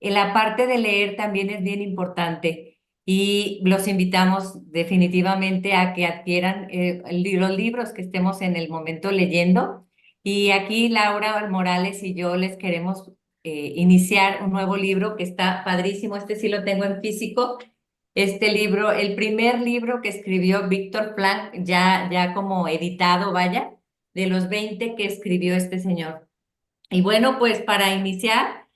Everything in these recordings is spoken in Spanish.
la parte de leer también es bien importante y los invitamos definitivamente a que adquieran los libros que estemos en el momento leyendo. Y aquí Laura Morales y yo les queremos iniciar un nuevo libro que está padrísimo. Este sí lo tengo en físico. Este libro, el primer libro que escribió Víctor Frank, ya como editado, vaya, de los 20 que escribió este señor. Y bueno, pues para iniciar,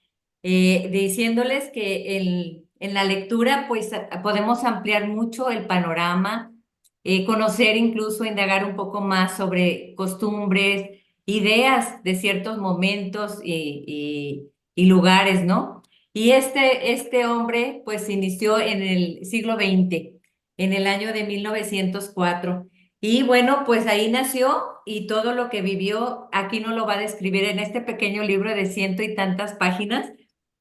diciéndoles que en la lectura, pues podemos ampliar mucho el panorama, conocer incluso, indagar un poco más sobre costumbres, ideas de ciertos momentos y lugares, ¿no? Y este hombre, pues inició en el siglo XX, en el año de 1904. Y bueno, pues ahí nació y todo lo que vivió, aquí no lo va a describir en este pequeño libro de ciento y tantas páginas,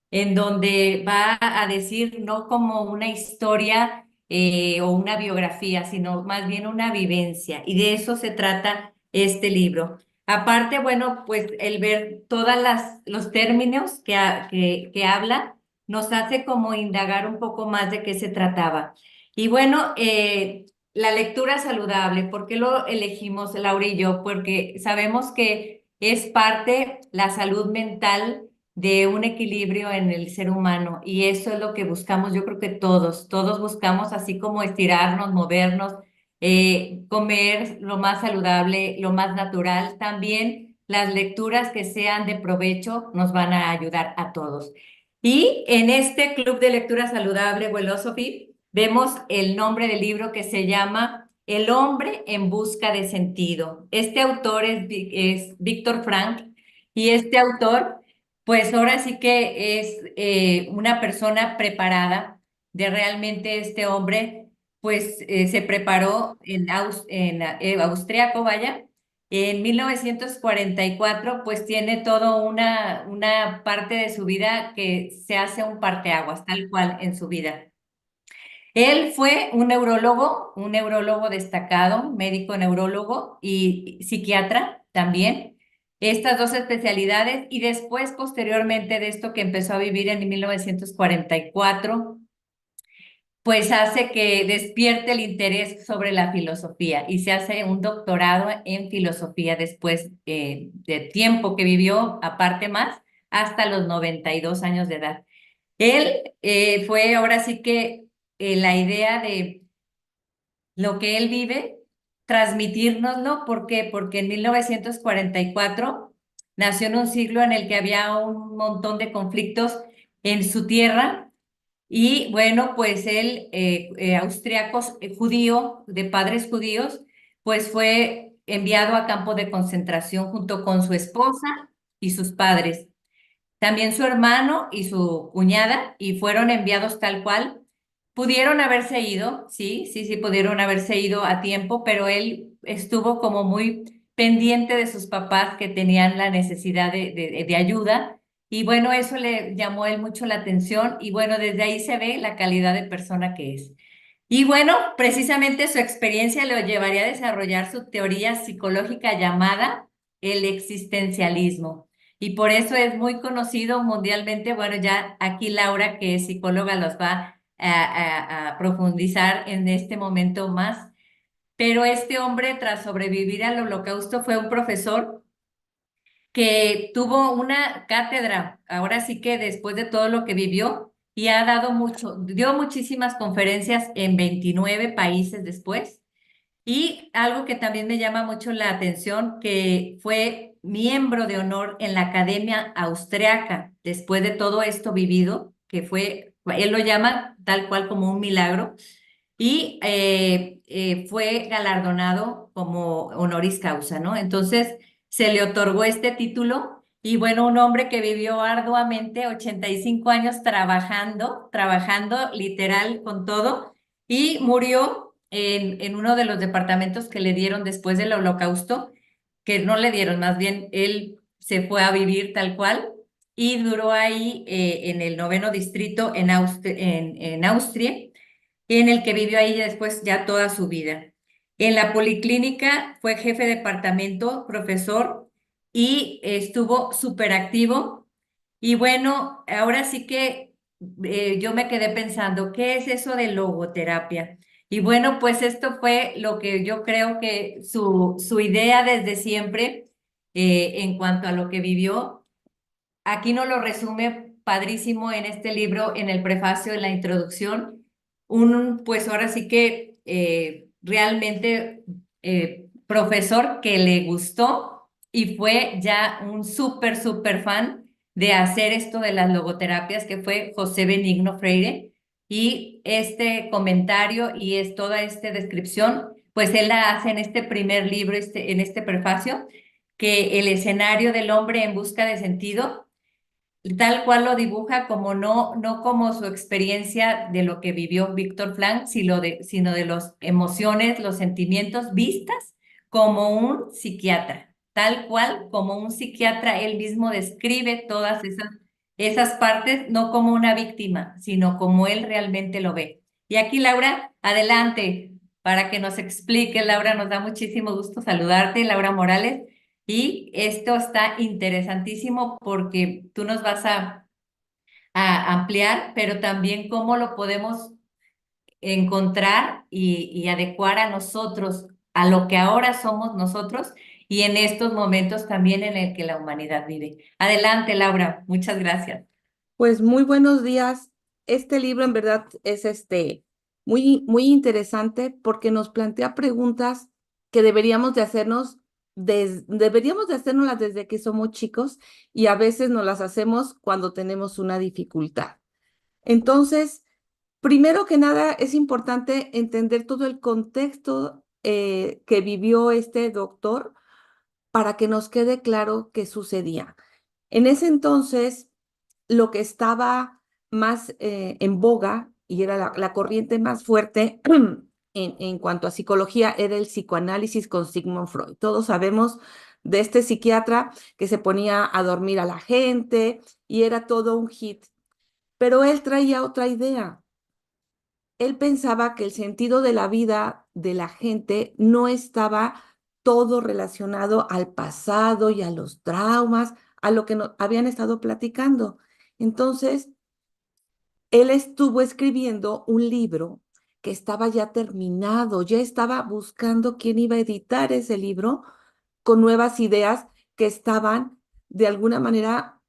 en donde va a decir no como una historia o una biografía, sino más bien una vivencia. Y de eso se trata este libro. Aparte, bueno, pues el ver todas los términos que habla nos hace como indagar un poco más de qué se trataba. Y bueno, la lectura saludable, ¿por qué lo elegimos Laura y yo? Porque sabemos que es parte la salud mental de un equilibrio en el ser humano y eso es lo que buscamos, yo creo que todos buscamos así como estirarnos, movernos, comer lo más saludable, lo más natural. También las lecturas que sean de provecho nos van a ayudar a todos. Y en este club de lectura saludable, Philosophy, vemos el nombre del libro que se llama El hombre en busca de sentido. Este autor es Víctor Frank y este autor, pues ahora sí que es una persona preparada de realmente este hombre, pues se preparó en austriaco, vaya. En 1944, pues tiene todo una parte de su vida que se hace un parteaguas, tal cual en su vida. Él fue un neurólogo destacado, médico neurólogo y psiquiatra también. Estas dos especialidades y después, posteriormente de esto que empezó a vivir en 1944, pues hace que despierte el interés sobre la filosofía y se hace un doctorado en filosofía después de tiempo que vivió, aparte más, hasta los 92 años de edad. Él fue ahora sí que la idea de lo que él vive, transmitírnoslo. ¿Por qué? Porque en 1944 nació en un siglo en el que había un montón de conflictos en su tierra y bueno, pues él, austriaco, judío, de padres judíos, pues fue enviado a campo de concentración junto con su esposa y sus padres. También su hermano y su cuñada, y fueron enviados tal cual. Pudieron haberse ido, sí, pudieron haberse ido a tiempo, pero él estuvo como muy pendiente de sus papás que tenían la necesidad de ayuda. Y bueno, eso le llamó a él mucho la atención y bueno, desde ahí se ve la calidad de persona que es. Y bueno, precisamente su experiencia lo llevaría a desarrollar su teoría psicológica llamada el existencialismo. Y por eso es muy conocido mundialmente. Bueno, ya aquí Laura, que es psicóloga, los va a profundizar en este momento más. Pero este hombre, tras sobrevivir al holocausto, fue un profesor que tuvo una cátedra, ahora sí que después de todo lo que vivió, y ha dado mucho, dio muchísimas conferencias en 29 países después. Y algo que también me llama mucho la atención, que fue miembro de honor en la Academia Austriaca después de todo esto vivido, que fue, él lo llama tal cual como un milagro, y fue galardonado como honoris causa, ¿no? Entonces se le otorgó este título y bueno, un hombre que vivió arduamente 85 años trabajando literal con todo y murió en uno de los departamentos que le dieron después del holocausto, que no le dieron, más bien él se fue a vivir tal cual y duró ahí en el noveno distrito en Austria, en el que vivió ahí después ya toda su vida. En la policlínica fue jefe de departamento, profesor y estuvo súper activo. Y bueno, ahora sí que yo me quedé pensando, ¿qué es eso de logoterapia? Y bueno, pues esto fue lo que yo creo que su idea desde siempre en cuanto a lo que vivió. Aquí nos lo resume padrísimo en este libro, en el prefacio, en la introducción. Pues ahora sí que realmente profesor que le gustó y fue ya un súper fan de hacer esto de las logoterapias, que fue José Benigno Freire. Y este comentario y es toda esta descripción, pues él la hace en este primer libro, en este prefacio, que el escenario del hombre en busca de sentido tal cual lo dibuja como no como su experiencia de lo que vivió Víctor Frank, sino de las emociones, los sentimientos vistas como un psiquiatra, tal cual como un psiquiatra, él mismo describe todas esas partes, no como una víctima, sino como él realmente lo ve. Y aquí, Laura, adelante para que nos explique. Laura, nos da muchísimo gusto saludarte, Laura Morales. Y esto está interesantísimo porque tú nos vas a ampliar, pero también cómo lo podemos encontrar y adecuar a nosotros, a lo que ahora somos nosotros y en estos momentos también en el que la humanidad vive. Adelante, Laura. Muchas gracias. Pues muy buenos días. Este libro en verdad es muy interesante porque nos plantea preguntas que deberíamos de hacernoslas desde que somos chicos y a veces nos las hacemos cuando tenemos una dificultad. Entonces, primero que nada, es importante entender todo el contexto que vivió este doctor para que nos quede claro qué sucedía. En ese entonces, lo que estaba más en boga y era la corriente más fuerte en cuanto a psicología era el psicoanálisis con Sigmund Freud. Todos sabemos de este psiquiatra que se ponía a dormir a la gente y era todo un hit, pero él traía otra idea. Él pensaba que el sentido de la vida de la gente no estaba todo relacionado al pasado y a los traumas, a lo que habían estado platicando. Entonces, él estuvo escribiendo un libro que estaba ya terminado, ya estaba buscando quién iba a editar ese libro con nuevas ideas que estaban de alguna manera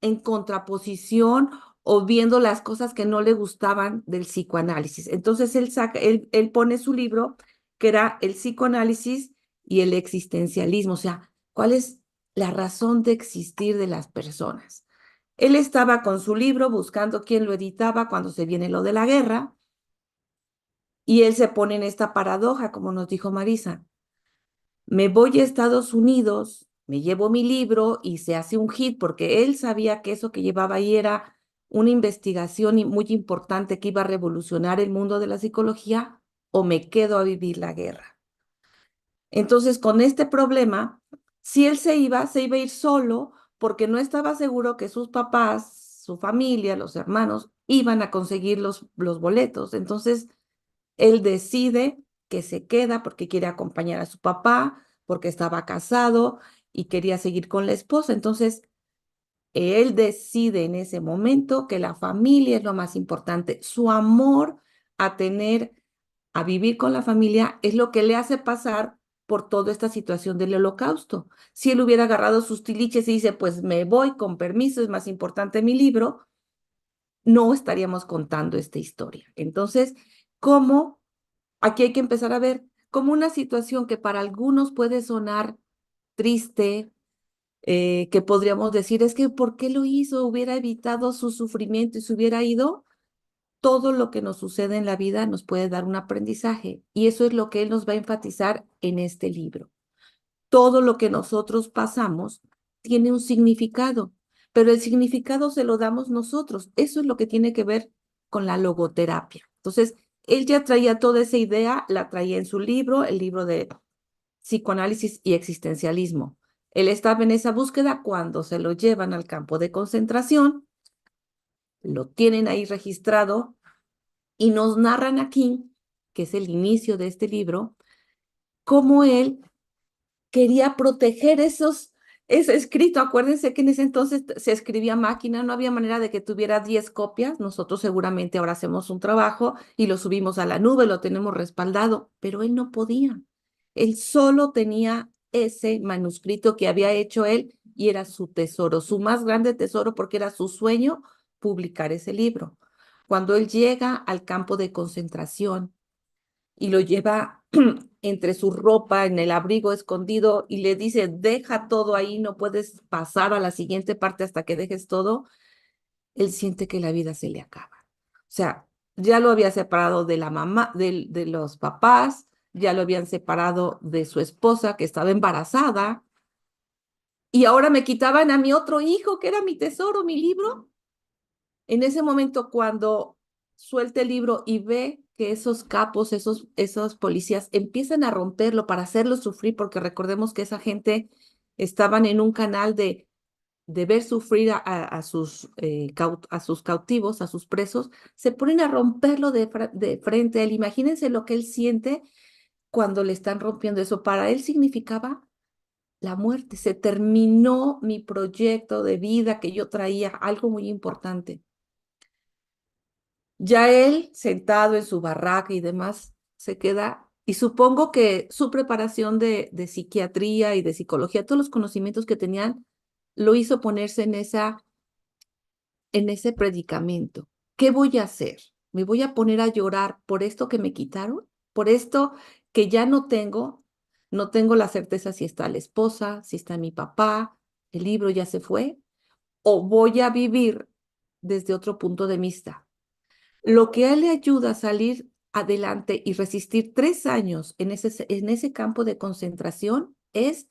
en contraposición o viendo las cosas que no le gustaban del psicoanálisis. Entonces él pone su libro que era el psicoanálisis y el existencialismo, o sea, ¿cuál es la razón de existir de las personas? Él estaba con su libro buscando quién lo editaba cuando se viene lo de la guerra y él se pone en esta paradoja, como nos dijo Marisa. Me voy a Estados Unidos, me llevo mi libro y se hace un hit porque él sabía que eso que llevaba ahí era una investigación muy importante que iba a revolucionar el mundo de la psicología o me quedo a vivir la guerra. Entonces, con este problema, si él se iba a ir solo porque no estaba seguro que sus papás, su familia, los hermanos, iban a conseguir los boletos. Entonces, él decide que se queda porque quiere acompañar a su papá, porque estaba casado y quería seguir con la esposa. Entonces, él decide en ese momento que la familia es lo más importante. Su amor a a vivir con la familia es lo que le hace pasar por toda esta situación del holocausto. Si él hubiera agarrado sus tiliches y dice, pues me voy con permiso, es más importante mi libro, no estaríamos contando esta historia. Entonces, ¿cómo? Aquí hay que empezar a ver como una situación que para algunos puede sonar triste, que podríamos decir, es que ¿por qué lo hizo? Hubiera evitado su sufrimiento y se hubiera ido. Todo lo que nos sucede en la vida nos puede dar un aprendizaje y eso es lo que él nos va a enfatizar en este libro. Todo lo que nosotros pasamos tiene un significado, pero el significado se lo damos nosotros. Eso es lo que tiene que ver con la logoterapia. Entonces, él ya traía toda esa idea, la traía en su libro, el libro de psicoanálisis y existencialismo. Él estaba en esa búsqueda cuando se lo llevan al campo de concentración, lo tienen ahí registrado y nos narran aquí, que es el inicio de este libro, cómo él quería proteger es escrito. Acuérdense que en ese entonces se escribía a máquina, no había manera de que tuviera 10 copias. Nosotros seguramente ahora hacemos un trabajo y lo subimos a la nube, lo tenemos respaldado, pero él no podía. Él solo tenía ese manuscrito que había hecho él y era su tesoro, su más grande tesoro, porque era su sueño publicar ese libro. Cuando él llega al campo de concentración y lo lleva entre su ropa, en el abrigo escondido, y le dice, deja todo ahí, no puedes pasar a la siguiente parte hasta que dejes todo, él siente que la vida se le acaba. O sea, ya lo había separado de la mamá, de los papás, ya lo habían separado de su esposa que estaba embarazada, y ahora me quitaban a mi otro hijo, que era mi tesoro, mi libro. En ese momento, cuando suelta el libro y ve que esos capos, esos policías empiezan a romperlo para hacerlo sufrir, porque recordemos que esa gente estaban en un canal de ver sufrir a sus cautivos, a sus presos, se ponen a romperlo de frente a él. Imagínense lo que él siente cuando le están rompiendo eso. Para él significaba la muerte. Se terminó mi proyecto de vida que yo traía, algo muy importante. Ya él, sentado en su barraca y demás, se queda, y supongo que su preparación de psiquiatría y de psicología, todos los conocimientos que tenían, lo hizo ponerse en ese predicamento. ¿Qué voy a hacer? ¿Me voy a poner a llorar por esto que me quitaron? ¿Por esto que ya no tengo? No tengo la certeza si está la esposa, si está mi papá, el libro ya se fue, o voy a vivir desde otro punto de vista. Lo que a él le ayuda a salir adelante y resistir 3 años en ese campo de concentración es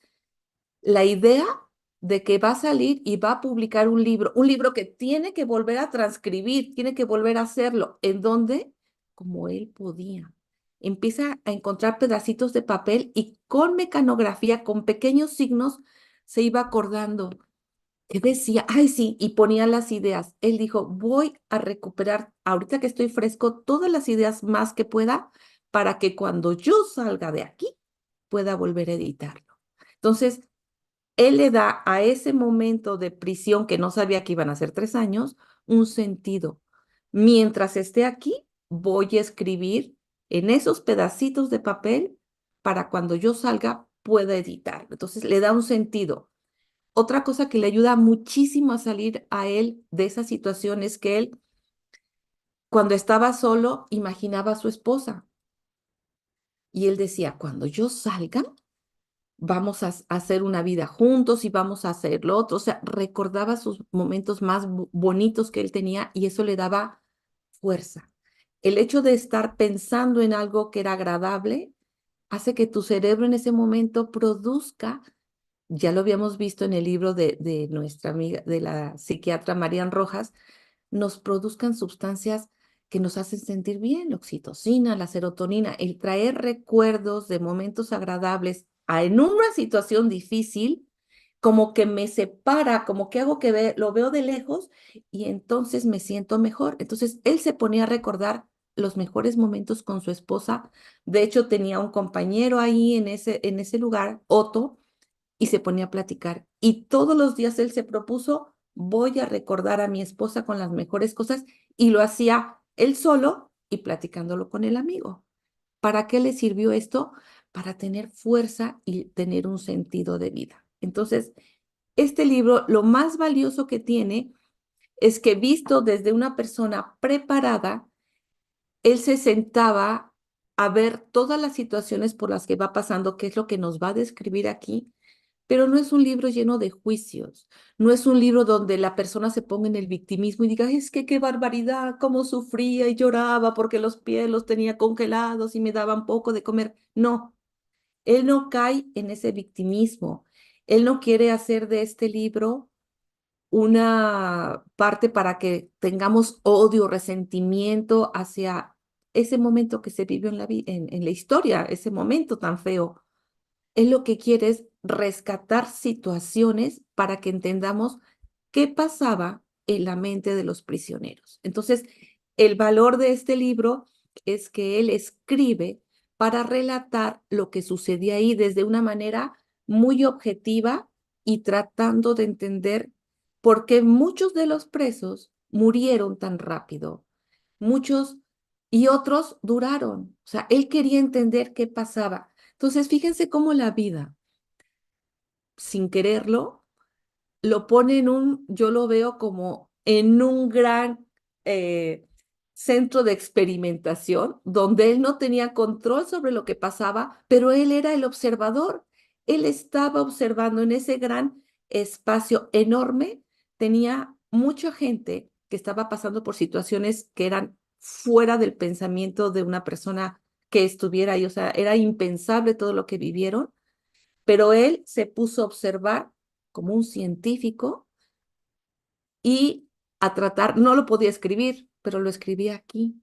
la idea de que va a salir y va a publicar un libro que tiene que volver a transcribir, tiene que volver a hacerlo, en donde, como él podía, empieza a encontrar pedacitos de papel y con mecanografía, con pequeños signos, se iba acordando. ¿Qué decía? Ay, sí, y ponía las ideas. Él dijo, voy a recuperar, ahorita que estoy fresco, todas las ideas más que pueda para que cuando yo salga de aquí pueda volver a editarlo. Entonces, él le da a ese momento de prisión, que no sabía que iban a ser 3 años, un sentido. Mientras esté aquí, voy a escribir en esos pedacitos de papel para cuando yo salga pueda editarlo. Entonces, le da un sentido. Otra cosa que le ayuda muchísimo a salir a él de esa situación es que él, cuando estaba solo, imaginaba a su esposa. Y él decía, cuando yo salga, vamos a hacer una vida juntos y vamos a hacer lo otro. O sea, recordaba sus momentos más bonitos que él tenía y eso le daba fuerza. El hecho de estar pensando en algo que era agradable hace que tu cerebro en ese momento produzca, ya lo habíamos visto en el libro de nuestra amiga, de la psiquiatra Marian Rojas, nos produzcan sustancias que nos hacen sentir bien, la oxitocina, la serotonina, el traer recuerdos de momentos agradables en una situación difícil, como que me separa, como que hago que lo veo de lejos y entonces me siento mejor. Entonces él se ponía a recordar los mejores momentos con su esposa. De hecho, tenía un compañero ahí en ese lugar, Otto, y se ponía a platicar. Y todos los días él se propuso, voy a recordar a mi esposa con las mejores cosas, y lo hacía él solo y platicándolo con el amigo. ¿Para qué le sirvió esto? Para tener fuerza y tener un sentido de vida. Entonces, este libro, lo más valioso que tiene es que visto desde una persona preparada, él se sentaba a ver todas las situaciones por las que va pasando, que es lo que nos va a describir aquí, pero no es un libro lleno de juicios, no es un libro donde la persona se ponga en el victimismo y diga, es que qué barbaridad, cómo sufría y lloraba porque los pies los tenía congelados y me daban poco de comer. No, él no cae en ese victimismo. Él no quiere hacer de este libro una parte para que tengamos odio, resentimiento hacia ese momento que se vivió en la historia, ese momento tan feo. Él lo que quiere es rescatar situaciones para que entendamos qué pasaba en la mente de los prisioneros. Entonces, el valor de este libro es que él escribe para relatar lo que sucedía ahí desde una manera muy objetiva y tratando de entender por qué muchos de los presos murieron tan rápido, muchos y otros duraron. O sea, él quería entender qué pasaba. Entonces, fíjense cómo la vida, sin quererlo, lo pone en yo lo veo como en un gran centro de experimentación, donde él no tenía control sobre lo que pasaba, pero él era el observador. Él estaba observando en ese gran espacio enorme, tenía mucha gente que estaba pasando por situaciones que eran fuera del pensamiento de una persona que estuviera ahí, o sea, era impensable todo lo que vivieron, pero él se puso a observar como un científico y a tratar, no lo podía escribir, pero lo escribía aquí.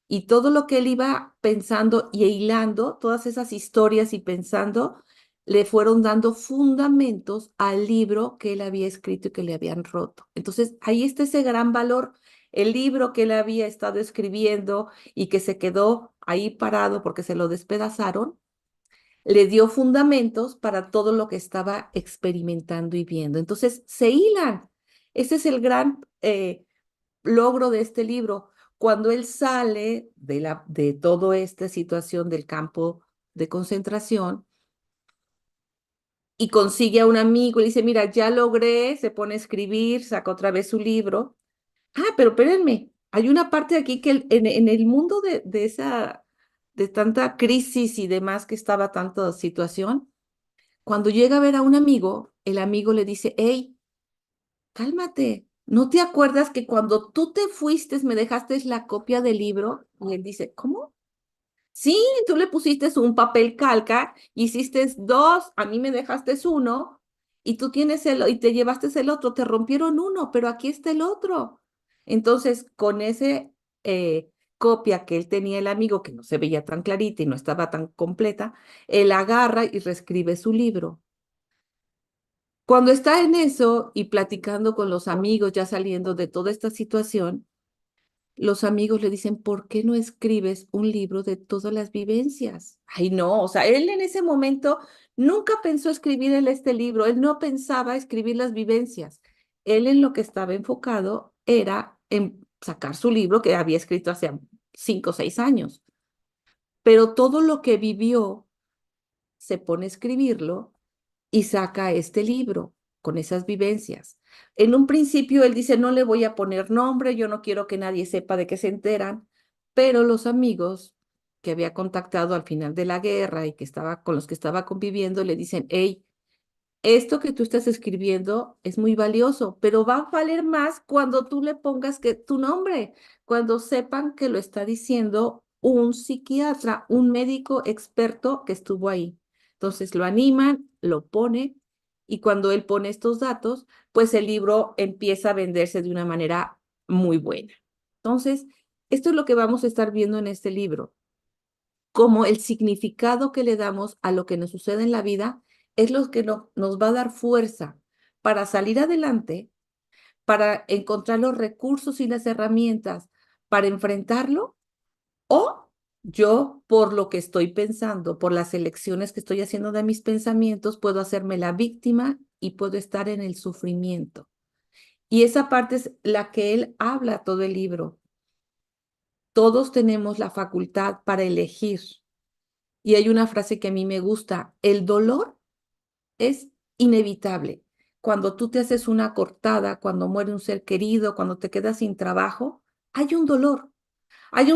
Y todo lo que él iba pensando y hilando, todas esas historias y pensando, le fueron dando fundamentos al libro que él había escrito y que le habían roto. Entonces, ahí está ese gran valor. El libro que él había estado escribiendo y que se quedó ahí parado porque se lo despedazaron, le dio fundamentos para todo lo que estaba experimentando y viendo. Entonces, se hilan. Ese es el gran logro de este libro. Cuando él sale de toda esta situación del campo de concentración y consigue a un amigo y le dice, mira, ya logré, se pone a escribir, saca otra vez su libro. Ah, pero espérenme, hay una parte aquí que en el mundo de tanta crisis y demás que estaba tanta situación, cuando llega a ver a un amigo, el amigo le dice, hey, cálmate, ¿no te acuerdas que cuando tú te fuiste me dejaste la copia del libro? Y él dice, ¿cómo? Sí, tú le pusiste un papel calca, hiciste dos, a mí me dejaste uno, y tú tienes y te llevaste el otro, te rompieron uno, pero aquí está el otro. Entonces, con ese copia que él tenía el amigo, que no se veía tan clarita y no estaba tan completa, él agarra y reescribe su libro. Cuando está en eso y platicando con los amigos, ya saliendo de toda esta situación, los amigos le dicen, ¿por qué no escribes un libro de todas las vivencias? Ay, no, o sea, él en ese momento nunca pensó escribir este libro, él no pensaba escribir las vivencias. Él en lo que estaba enfocado era en sacar su libro que había escrito hace 5 o 6 años, pero todo lo que vivió se pone a escribirlo y saca este libro con esas vivencias. En un principio él dice, no le voy a poner nombre, yo no quiero que nadie sepa de qué se enteran, pero los amigos que había contactado al final de la guerra y que estaba con los que estaba conviviendo le dicen, hey, esto que tú estás escribiendo es muy valioso, pero va a valer más cuando tú le pongas que tu nombre, cuando sepan que lo está diciendo un psiquiatra, un médico experto que estuvo ahí. Entonces lo animan, lo pone y cuando él pone estos datos, pues el libro empieza a venderse de una manera muy buena. Entonces, esto es lo que vamos a estar viendo en este libro, como el significado que le damos a lo que nos sucede en la vida es lo que nos va a dar fuerza para salir adelante, para encontrar los recursos y las herramientas para enfrentarlo, o yo, por lo que estoy pensando, por las elecciones que estoy haciendo de mis pensamientos, puedo hacerme la víctima y puedo estar en el sufrimiento. Y esa parte es la que él habla todo el libro. Todos tenemos la facultad para elegir. Y hay una frase que a mí me gusta, el dolor es inevitable. Cuando tú te haces una cortada, cuando muere un ser querido, cuando te quedas sin trabajo, hay un dolor, hay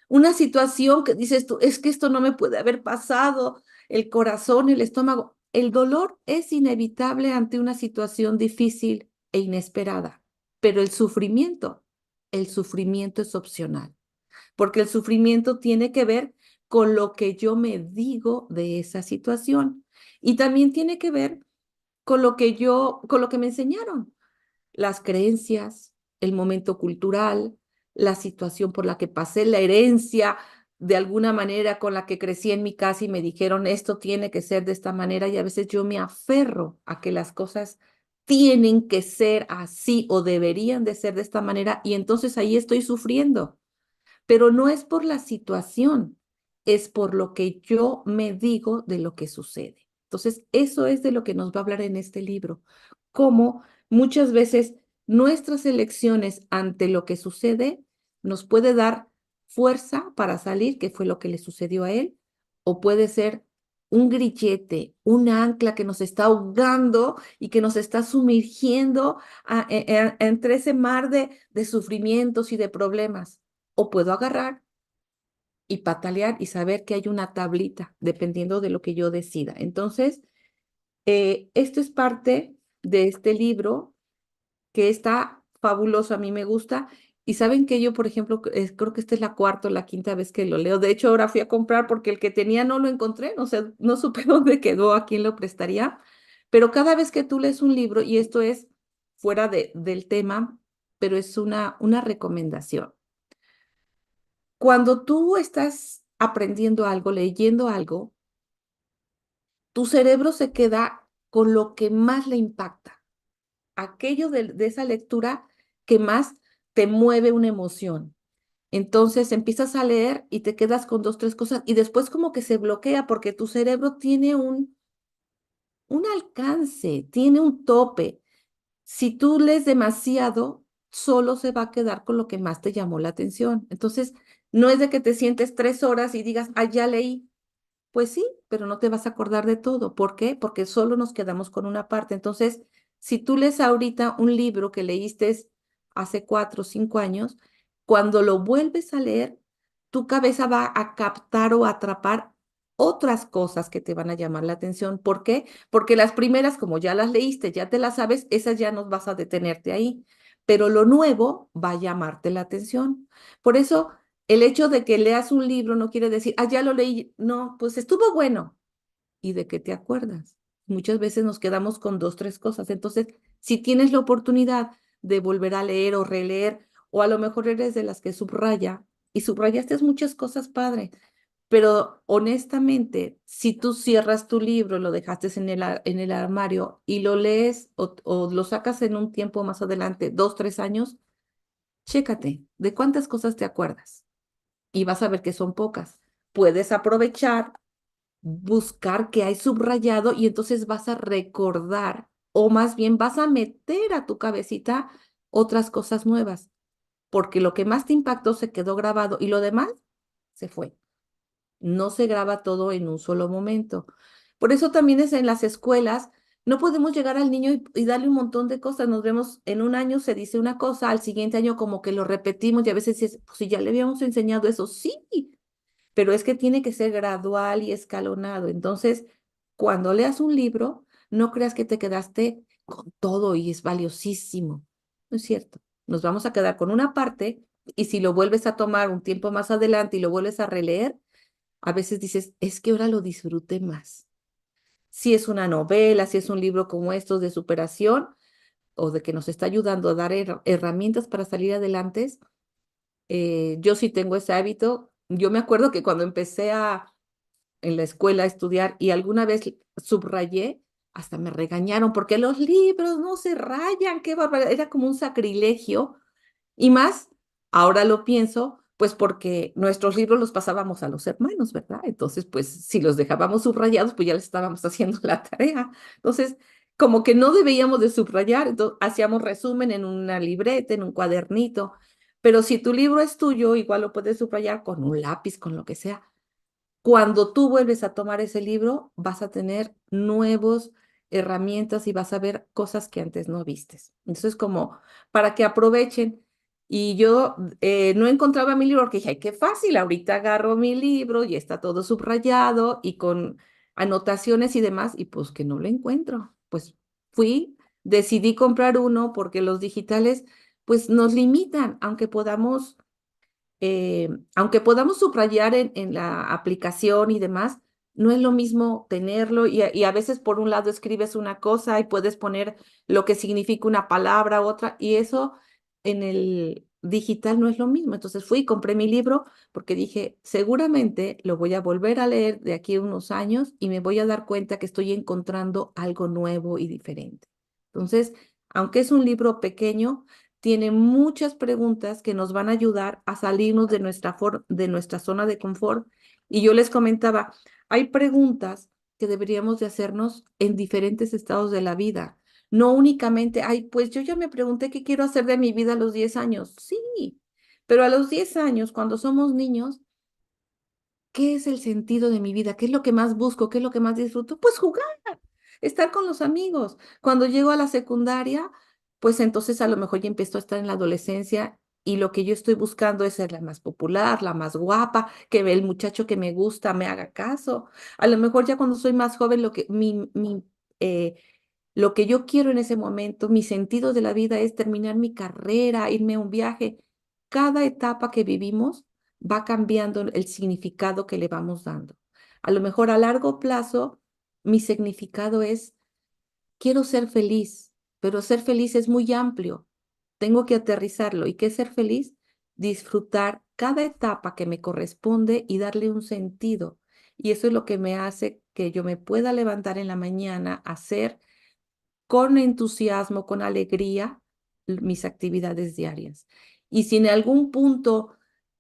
una situación que dices tú, es que esto no me puede haber pasado, el corazón, el estómago. El dolor es inevitable ante una situación difícil e inesperada, pero el sufrimiento es opcional porque el sufrimiento tiene que ver con lo que yo me digo de esa situación y también tiene que ver con lo que me enseñaron, las creencias, el momento cultural, la situación por la que pasé, la herencia de alguna manera con la que crecí en mi casa y me dijeron esto tiene que ser de esta manera y a veces yo me aferro a que las cosas tienen que ser así o deberían de ser de esta manera y entonces ahí estoy sufriendo, pero no es por la situación, es por lo que yo me digo de lo que sucede. Entonces, eso es de lo que nos va a hablar en este libro, cómo muchas veces nuestras elecciones ante lo que sucede nos puede dar fuerza para salir, que fue lo que le sucedió a él, o puede ser un grillete, un ancla que nos está ahogando y que nos está sumergiendo entre ese mar de sufrimientos y de problemas. O puedo agarrar y patalear y saber que hay una tablita, dependiendo de lo que yo decida. Entonces, esto es parte de este libro que está fabuloso, a mí me gusta. Y saben que yo, por ejemplo, creo que esta es la cuarta o la quinta vez que lo leo. De hecho, ahora fui a comprar porque el que tenía no lo encontré, no sé, no supe dónde quedó, a quién lo prestaría. Pero cada vez que tú lees un libro, y esto es fuera del tema, pero es una recomendación. Cuando tú estás aprendiendo algo, leyendo algo, tu cerebro se queda con lo que más le impacta, aquello de esa lectura que más te mueve una emoción. Entonces empiezas a leer y te quedas con dos, tres cosas y después como que se bloquea porque tu cerebro tiene un alcance, tiene un tope. Si tú lees demasiado, solo se va a quedar con lo que más te llamó la atención. Entonces, no es de que te sientes 3 horas y digas, ah, ya leí. Pues sí, pero no te vas a acordar de todo. ¿Por qué? Porque solo nos quedamos con una parte. Entonces, si tú lees ahorita un libro que leíste hace 4 o 5 años, cuando lo vuelves a leer, tu cabeza va a captar o atrapar otras cosas que te van a llamar la atención. ¿Por qué? Porque las primeras, como ya las leíste, ya te las sabes, esas ya no vas a detenerte ahí. Pero lo nuevo va a llamarte la atención. Por eso el hecho de que leas un libro no quiere decir, ah, ya lo leí. No, pues estuvo bueno. ¿Y de qué te acuerdas? Muchas veces nos quedamos con dos, tres cosas. Entonces, si tienes la oportunidad de volver a leer o releer, o a lo mejor eres de las que subraya y subrayaste muchas cosas, padre, pero honestamente, si tú cierras tu libro, lo dejaste en el armario y lo lees o lo sacas en un tiempo más adelante, 2, 3 años, chécate, ¿de cuántas cosas te acuerdas? Y vas a ver que son pocas. Puedes aprovechar, buscar qué hay subrayado y entonces vas a recordar o más bien vas a meter a tu cabecita otras cosas nuevas, porque lo que más te impactó se quedó grabado y lo demás se fue. No se graba todo en un solo momento. Por eso también es en las escuelas, no podemos llegar al niño y darle un montón de cosas. Nos vemos en un año, se dice una cosa, al siguiente año como que lo repetimos y a veces dices, pues si ya le habíamos enseñado eso, sí, pero es que tiene que ser gradual y escalonado. Entonces, cuando leas un libro, no creas que te quedaste con todo y es valiosísimo. No es cierto. Nos vamos a quedar con una parte y si lo vuelves a tomar un tiempo más adelante y lo vuelves a releer, a veces dices, es que ahora lo disfruté más. Si es una novela, si es un libro como estos de superación o de que nos está ayudando a dar herramientas para salir adelante, yo sí tengo ese hábito. Yo me acuerdo que cuando empecé en la escuela a estudiar y alguna vez subrayé, hasta me regañaron porque los libros no se rayan, qué barbaridad, era como un sacrilegio. Y más, ahora lo pienso, pues porque nuestros libros los pasábamos a los hermanos, ¿verdad? Entonces, pues si los dejábamos subrayados, pues ya les estábamos haciendo la tarea. Entonces, como que no debíamos de subrayar, entonces hacíamos resumen en una libreta, en un cuadernito, pero si tu libro es tuyo, igual lo puedes subrayar con un lápiz, con lo que sea. Cuando tú vuelves a tomar ese libro, vas a tener nuevas herramientas y vas a ver cosas que antes no vistes. Entonces, como para que aprovechen. Y yo no encontraba mi libro porque dije, ay, qué fácil, ahorita agarro mi libro y está todo subrayado y con anotaciones y demás, y pues que no lo encuentro. Pues decidí comprar uno porque los digitales pues nos limitan, aunque podamos subrayar en la aplicación y demás, no es lo mismo tenerlo y a veces por un lado escribes una cosa y puedes poner lo que significa una palabra, otra, y eso en el digital no es lo mismo. Entonces fui y compré mi libro porque dije, seguramente lo voy a volver a leer de aquí a unos años y me voy a dar cuenta que estoy encontrando algo nuevo y diferente. Entonces, aunque es un libro pequeño, tiene muchas preguntas que nos van a ayudar a salirnos de nuestra zona de confort. Y yo les comentaba, hay preguntas que deberíamos de hacernos en diferentes estados de la vida. No únicamente, ay, pues yo ya me pregunté qué quiero hacer de mi vida a los 10 años. Sí, pero a los 10 años, cuando somos niños, ¿qué es el sentido de mi vida? ¿Qué es lo que más busco? ¿Qué es lo que más disfruto? Pues jugar, estar con los amigos. Cuando llego a la secundaria, pues entonces a lo mejor ya empiezo a estar en la adolescencia y lo que yo estoy buscando es ser la más popular, la más guapa, que el muchacho que me gusta me haga caso. A lo mejor ya cuando soy más joven, lo que yo quiero en ese momento, mi sentido de la vida es terminar mi carrera, irme a un viaje. Cada etapa que vivimos va cambiando el significado que le vamos dando. A lo mejor a largo plazo, mi significado es, quiero ser feliz, pero ser feliz es muy amplio. Tengo que aterrizarlo. ¿Y qué es ser feliz? Disfrutar cada etapa que me corresponde y darle un sentido. Y eso es lo que me hace que yo me pueda levantar en la mañana, hacer con entusiasmo, con alegría, mis actividades diarias. Y si en algún punto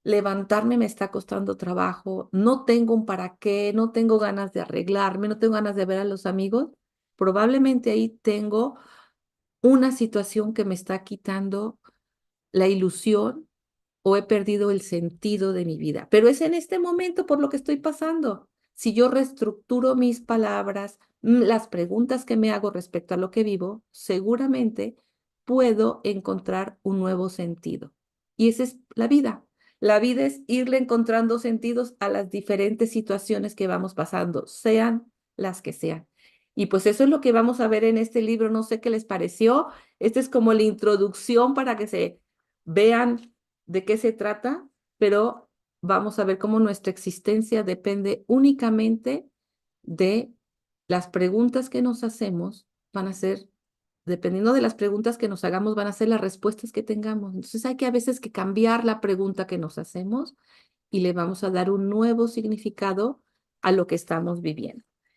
levantarme me está costando trabajo, no tengo un para qué, no tengo ganas de arreglarme, no tengo ganas de ver a los amigos, probablemente ahí tengo una situación que me está quitando la ilusión o he perdido el sentido de mi vida. Pero es en este momento por lo que estoy pasando. Si yo reestructuro mis palabras, las preguntas que me hago respecto a lo que vivo, seguramente puedo encontrar un nuevo sentido. Y esa es la vida. La vida es irle encontrando sentidos a las diferentes situaciones que vamos pasando, sean las que sean. Y pues eso es lo que vamos a ver en este libro. No sé qué les pareció. Esta es como la introducción para que se vean de qué se trata, pero vamos a ver cómo nuestra existencia depende únicamente de las preguntas que nos hacemos, van a ser, dependiendo de las preguntas que nos hagamos, van a ser las respuestas que tengamos. Entonces hay que a veces que cambiar la pregunta que nos hacemos y le vamos a dar un nuevo significado a lo que estamos viviendo.